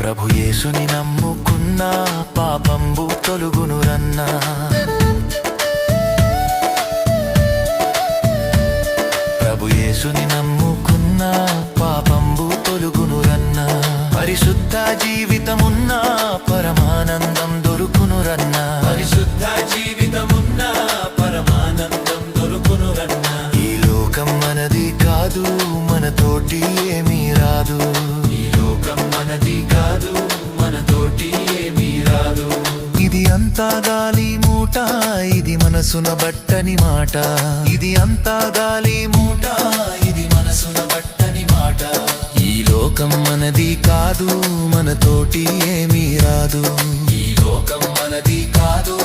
ప్రభు యేసుని నమ్ముకున్నా పాపంబు తొలుగునురన్నా. ప్రభు యేసుని నమ్ముకున్నా పాపంబు తొలుగునురన్నా. పరిశుద్ధ జీవితమున్నా పరమానందం దొరుకునురన్నా. పరిశుద్ధ జీవితమున్నా పరమానందం దొరుకునురన్నా. ఈ లోకం మనది కాదు, మనతోటి ఏమీ రాదు. ఈ లోకం మనది కాదు, మనతోటి ఏమీ రాదు. ఇది అంతా గాలి మూట, ఇది మనసున బట్టని మాట. ఇది అంతా గాలి మూట, ఇది మనసున బట్టని మాట. ఈ లోకం మనది కాదు, మనతోటి ఏమీ రాదు. ఈ లోకం మనది కాదు,